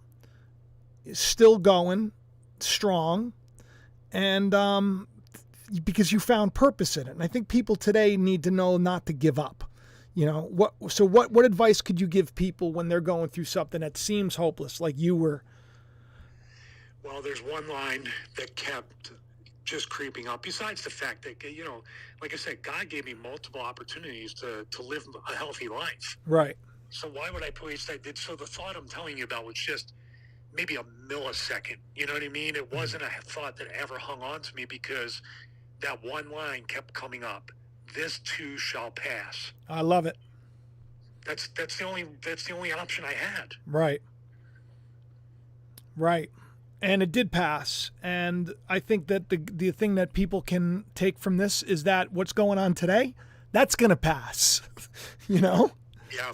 still going strong, and because you found purpose in it. And I think people today need to know not to give up. What advice could you give people when they're going through something that seems hopeless, like you were? Well, there's one line that kept just creeping up, besides the fact that, like I said, God gave me multiple opportunities to live a healthy life. Right. So why would I waste that? So the thought I'm telling you about was just maybe a millisecond. You know what I mean? It wasn't a thought that ever hung on to me, because that one line kept coming up. This too shall pass. I love it. That's the only option I had. Right. Right. And it did pass. And I think that the thing that people can take from this is that what's going on today, that's going to pass, Yeah.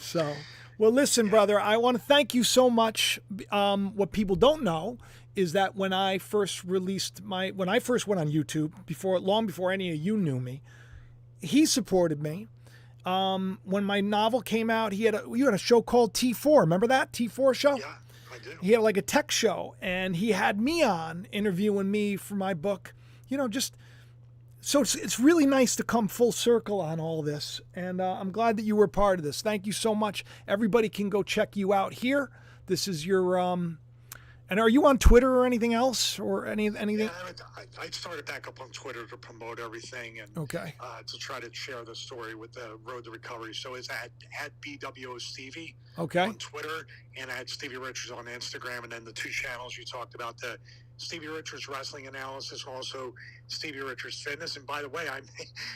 So, well, listen, brother, I want to thank you so much. What people don't know is that when I first went on YouTube, long before any of you knew me, he supported me. When my novel came out, you had a show called T4. Remember that T4 show? Yeah. I do. He had like a tech show, and he had me on interviewing me for my book. So it's really nice to come full circle on all this, and I'm glad that you were part of this. Thank you so much. Everybody can go check you out here. This is your And are you on Twitter or anything else or anything? Yeah, I started back up on Twitter to promote everything and to try to share the story with the Road to Recovery. So it's at BWO Stevie on Twitter and at Stevie Richards on Instagram. And then the 2 channels you talked about, the Stevie Richards Wrestling Analysis, also Stevie Richards Fitness. And by the way,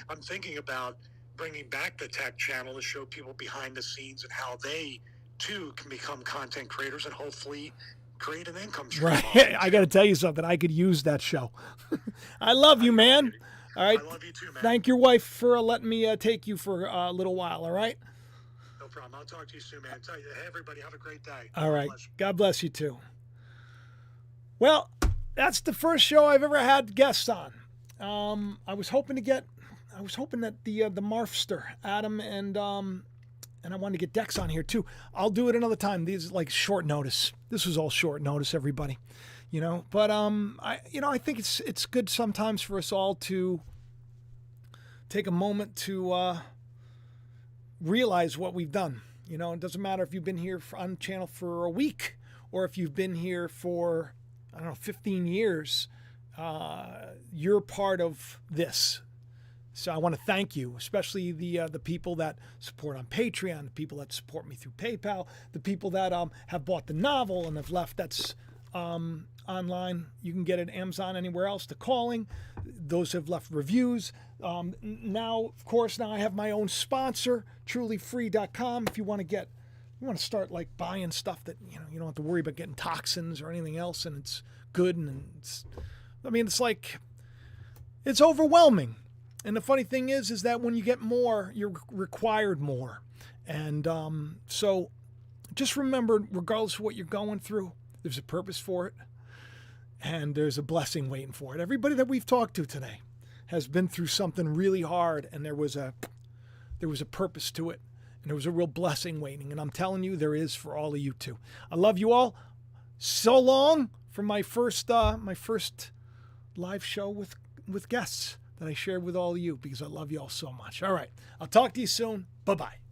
I'm thinking about bringing back the tech channel to show people behind the scenes and how they too can become content creators and hopefully create an income stream. Right. I got to tell you something. I could use that show. I love you, man. All right. I love you too, man. Thank your wife for letting me take you for a little while. All right. No problem. I'll talk to you soon, man. Hey, everybody, have a great day. All right. God bless you too. Well, that's the first show I've ever had guests on. I was hoping that the Marfster, Adam, and I wanted to get Dex on here too. I'll do it another time. These like short notice. This was all short notice, everybody. But I think it's good sometimes for us all to take a moment to realize what we've done. It doesn't matter if you've been here on the channel for a week or if you've been here for 15 years. You're part of this. So I want to thank you, especially the people that support on Patreon, the people that support me through PayPal, the people that have bought the novel and have left that's online. You can get it at Amazon, anywhere else. The Calling, those have left reviews. Now, of course, I have my own sponsor, trulyfree.com. If you want to start like buying stuff that you don't have to worry about getting toxins or anything else, and it's good and it's overwhelming. And the funny thing is that when you get more, you're required more. And so just remember, regardless of what you're going through, there's a purpose for it. And there's a blessing waiting for it. Everybody that we've talked to today has been through something really hard, and there was a purpose to it. And there was a real blessing waiting. And I'm telling you, there is for all of you too. I love you all. So long for my first live show with guests that I shared with all of you, because I love you all so much. All right. I'll talk to you soon. Bye-bye.